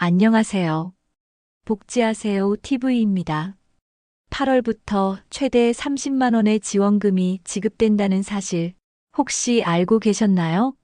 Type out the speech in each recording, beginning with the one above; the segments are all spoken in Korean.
안녕하세요. 복지하세요 TV입니다. 8월부터 최대 30만 원의 지원금이 지급된다는 사실 혹시 알고 계셨나요?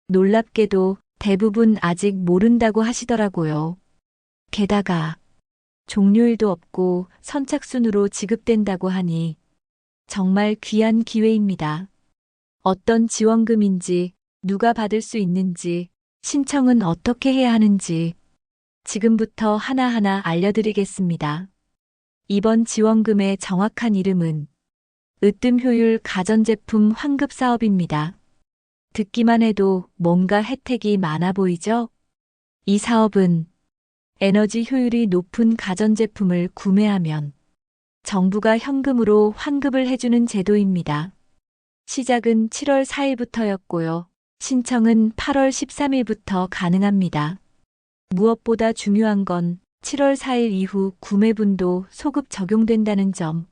놀랍게도 대부분 아직 모른다고 하시더라고요. 게다가 종료일도 없고 선착순으로 지급된다고 하니 정말 귀한 기회입니다. 어떤 지원금인지, 누가 받을 수 있는지, 신청은 어떻게 해야 하는지 지금부터 하나하나 알려드리겠습니다. 이번 지원금의 정확한 이름은 으뜸효율 가전제품 환급 사업입니다. 듣기만 해도 뭔가 혜택이 많아 보이죠? 이 사업은 에너지 효율이 높은 가전제품을 구매하면 정부가 현금으로 환급을 해주는 제도입니다. 시작은 7월 4일부터였고요. 신청은 8월 13일부터 가능합니다. 무엇보다 중요한 건 7월 4일 이후 구매분도 소급 적용된다는 점.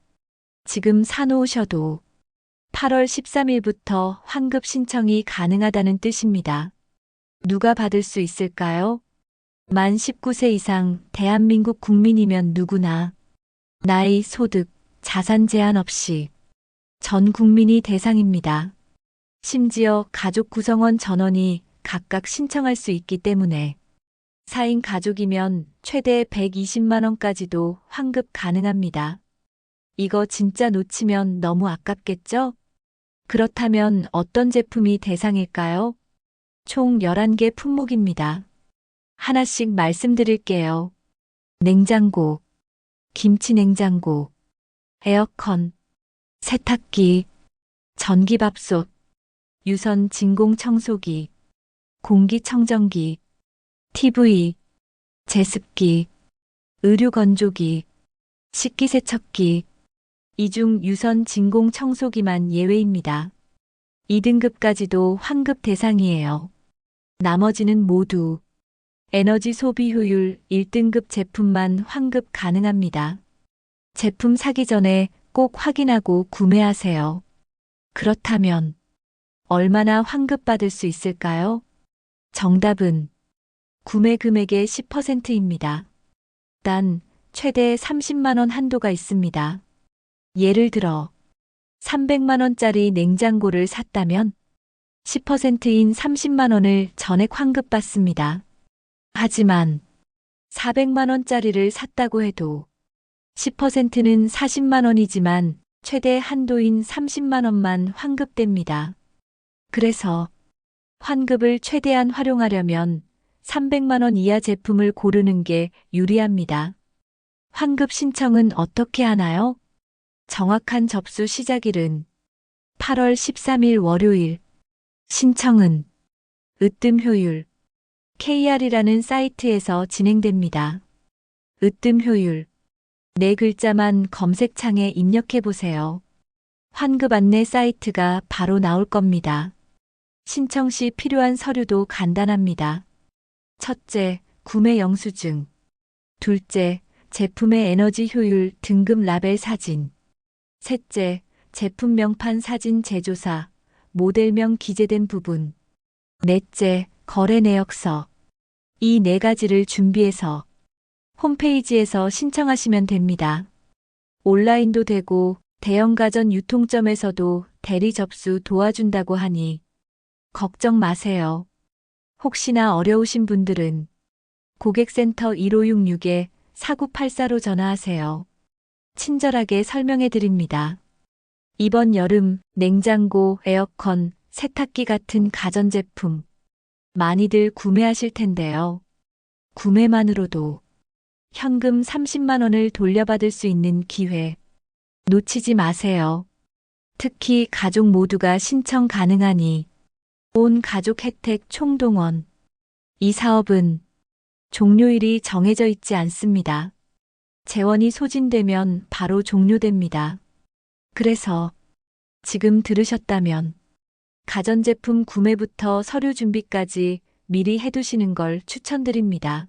지금 사놓으셔도 8월 13일부터 환급 신청이 가능하다는 뜻입니다. 누가 받을 수 있을까요? 만 19세 이상 대한민국 국민이면 누구나 나이, 소득, 자산 제한 없이 전 국민이 대상입니다. 심지어 가족 구성원 전원이 각각 신청할 수 있기 때문에 4인 가족이면 최대 120만 원까지도 환급 가능합니다. 이거 진짜 놓치면 너무 아깝겠죠? 그렇다면 어떤 제품이 대상일까요? 총 11개 품목입니다. 하나씩 말씀드릴게요. 냉장고, 김치냉장고, 에어컨, 세탁기, 전기밥솥, 유선 진공청소기, 공기청정기, TV, 제습기, 의류건조기, 식기세척기, 이 중 유선 진공청소기만 예외입니다. 2등급까지도 환급 대상이에요. 나머지는 모두 에너지 소비 효율 1등급 제품만 환급 가능합니다. 제품 사기 전에 꼭 확인하고 구매하세요. 그렇다면 얼마나 환급 받을 수 있을까요? 정답은 구매 금액의 10%입니다. 단 최대 30만 원 한도가 있습니다. 예를 들어 300만 원짜리 냉장고를 샀다면 10%인 30만 원을 전액 환급받습니다. 하지만 400만 원짜리를 샀다고 해도 10%는 40만 원이지만 최대 한도인 30만 원만 환급됩니다. 그래서 환급을 최대한 활용하려면 300만 원 이하 제품을 고르는 게 유리합니다. 환급 신청은 어떻게 하나요? 정확한 접수 시작일은 8월 13일 월요일, 신청은 으뜸효율 KR이라는 사이트에서 진행됩니다. 으뜸효율 네 글자만 검색창에 입력해보세요. 환급 안내 사이트가 바로 나올 겁니다. 신청 시 필요한 서류도 간단합니다. 첫째, 구매 영수증. 둘째, 제품의 에너지 효율 등급 라벨 사진. 셋째, 제품 명판 사진 제조사, 모델명 기재된 부분. 넷째, 거래 내역서. 이 네 가지를 준비해서 홈페이지에서 신청하시면 됩니다. 온라인도 되고 대형 가전 유통점에서도 대리 접수 도와준다고 하니 걱정 마세요. 혹시나 어려우신 분들은 고객센터 1566-4984로 전화하세요. 친절하게 설명해 드립니다. 이번 여름 냉장고, 에어컨, 세탁기 같은 가전제품 많이들 구매하실 텐데요. 구매만으로도 현금 30만 원을 돌려받을 수 있는 기회 놓치지 마세요. 특히 가족 모두가 신청 가능하니 온 가족 혜택 총동원. 이 사업은 종료일이 정해져 있지 않습니다. 재원이 소진되면 바로 종료됩니다. 그래서 지금 들으셨다면 가전제품 구매부터 서류 준비까지 미리 해두시는 걸 추천드립니다.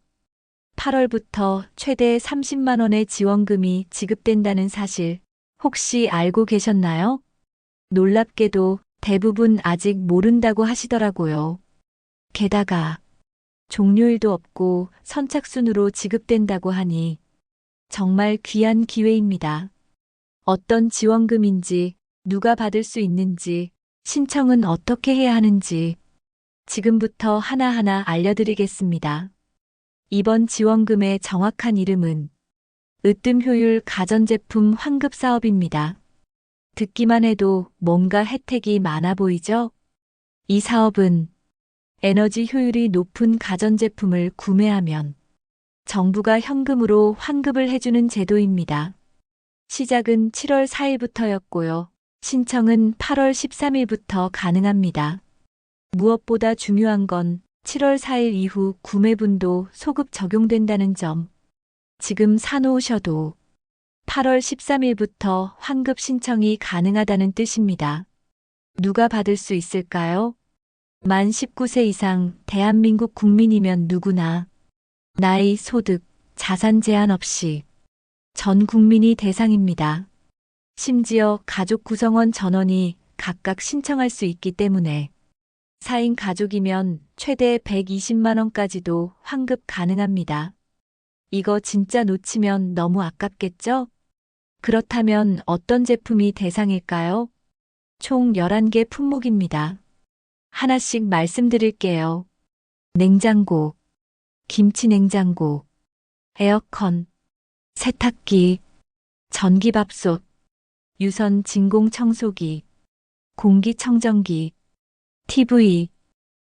8월부터 최대 30만 원의 지원금이 지급된다는 사실 혹시 알고 계셨나요? 놀랍게도 대부분 아직 모른다고 하시더라고요. 게다가 종료일도 없고 선착순으로 지급된다고 하니 정말 귀한 기회입니다. 어떤 지원금인지, 누가 받을 수 있는지, 신청은 어떻게 해야 하는지 지금부터 하나하나 알려드리겠습니다. 이번 지원금의 정확한 이름은 으뜸효율 가전제품 환급사업입니다. 듣기만 해도 뭔가 혜택이 많아 보이죠? 이 사업은 에너지 효율이 높은 가전제품을 구매하면 정부가 현금으로 환급을 해주는 제도입니다. 시작은 7월 4일부터였고요. 신청은 8월 13일부터 가능합니다. 무엇보다 중요한 건 7월 4일 이후 구매분도 소급 적용된다는 점. 지금 사놓으셔도 8월 13일부터 환급 신청이 가능하다는 뜻입니다. 누가 받을 수 있을까요? 만 19세 이상 대한민국 국민이면 누구나 나이, 소득, 자산 제한 없이 전 국민이 대상입니다. 심지어 가족 구성원 전원이 각각 신청할 수 있기 때문에 4인 가족이면 최대 120만 원까지도 환급 가능합니다. 이거 진짜 놓치면 너무 아깝겠죠? 그렇다면 어떤 제품이 대상일까요? 총 11개 품목입니다. 하나씩 말씀드릴게요. 냉장고, 김치냉장고, 에어컨, 세탁기, 전기밥솥, 유선 진공청소기, 공기청정기, TV,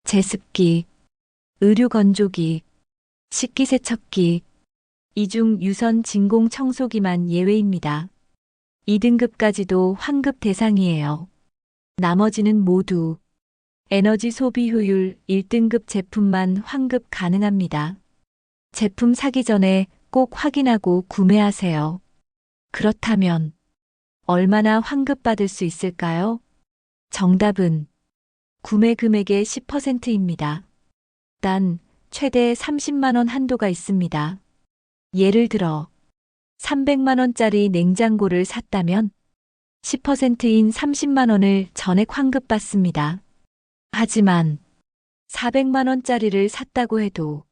제습기, 의류건조기, 식기세척기, 이 중 유선 진공청소기만 예외입니다. 2등급까지도 환급 대상이에요. 나머지는 모두 에너지 소비 효율 1등급 제품만 환급 가능합니다. 제품 사기 전에 꼭 확인하고 구매하세요. 그렇다면 얼마나 환급 받을 수 있을까요? 정답은 구매 금액의 10%입니다. 단 최대 30만 원 한도가 있습니다. 예를 들어 300만 원짜리 냉장고를 샀다면 10%인 30만 원을 전액 환급받습니다. 하지만 400만 원짜리를 샀다고 해도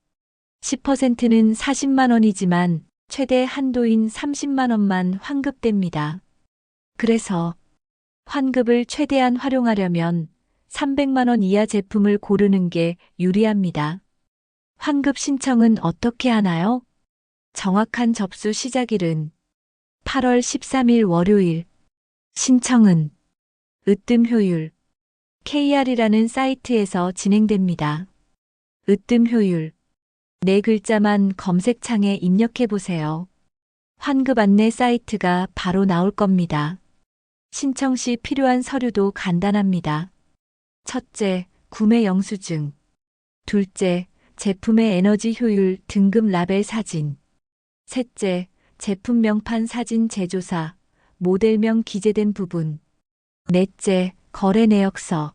10%는 40만 원이지만 최대 한도인 30만 원만 환급됩니다. 그래서 환급을 최대한 활용하려면 300만 원 이하 제품을 고르는 게 유리합니다. 환급 신청은 어떻게 하나요? 정확한 접수 시작일은 8월 13일 월요일, 신청은 으뜸효율 KR이라는 사이트에서 진행됩니다. 으뜸효율 네 글자만 검색창에 입력해보세요. 환급 안내 사이트가 바로 나올 겁니다. 신청 시 필요한 서류도 간단합니다. 첫째, 구매 영수증. 둘째, 제품의 에너지 효율 등급 라벨 사진. 셋째, 제품 명판 사진 제조사, 모델명 기재된 부분. 넷째, 거래 내역서.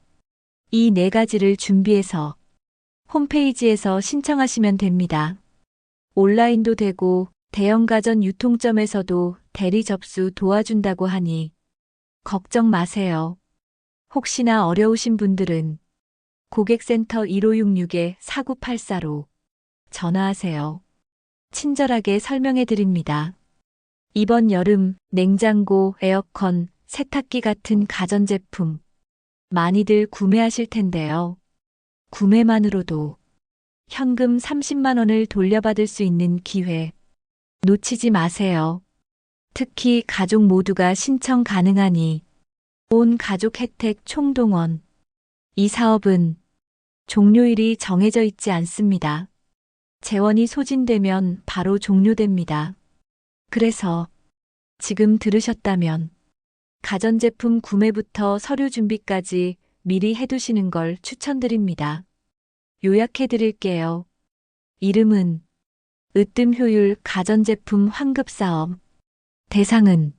이 네 가지를 준비해서 홈페이지에서 신청하시면 됩니다. 온라인도 되고 대형 가전 유통점에서도 대리 접수 도와준다고 하니 걱정 마세요. 혹시나 어려우신 분들은 고객센터 1566-4984로 전화하세요. 친절하게 설명해 드립니다. 이번 여름 냉장고, 에어컨, 세탁기 같은 가전제품 많이들 구매하실 텐데요. 구매만으로도 현금 30만 원을 돌려받을 수 있는 기회 놓치지 마세요. 특히 가족 모두가 신청 가능하니 온 가족 혜택 총동원. 이 사업은 종료일이 정해져 있지 않습니다. 재원이 소진되면 바로 종료됩니다. 그래서 지금 들으셨다면 가전제품 구매부터 서류 준비까지 미리 해두시는 걸 추천드립니다. 요약해 드릴게요. 이름은 으뜸효율 가전제품 환급사업. 대상은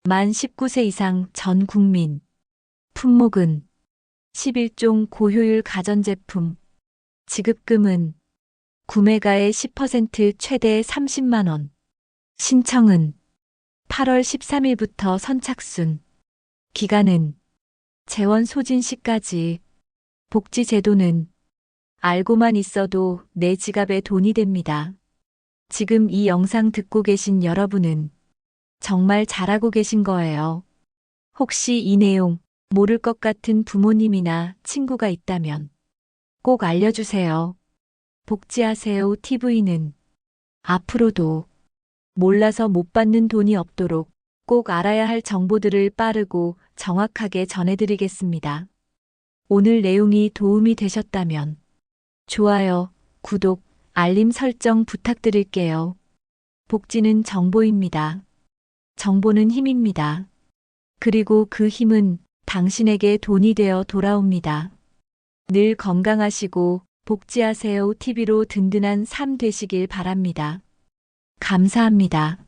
만 19세 이상 전 국민. 품목은 11종 고효율 가전제품. 지급금은 구매가의 10% 최대 30만 원. 신청은 8월 13일부터 선착순. 기간은 재원 소진 시까지. 복지 제도는 알고만 있어도 내 지갑에 돈이 됩니다. 지금 이 영상 듣고 계신 여러분은 정말 잘하고 계신 거예요. 혹시 이 내용 모를 것 같은 부모님이나 친구가 있다면 꼭 알려주세요. 복지하세요 TV는 앞으로도 몰라서 못 받는 돈이 없도록 꼭 알아야 할 정보들을 빠르고 정확하게 전해드리겠습니다. 오늘 내용이 도움이 되셨다면 좋아요, 구독, 알림 설정 부탁드릴게요. 복지는 정보입니다. 정보는 힘입니다. 그리고 그 힘은 당신에게 돈이 되어 돌아옵니다. 늘 건강하시고 복지하세요 TV로 든든한 삶 되시길 바랍니다. 감사합니다.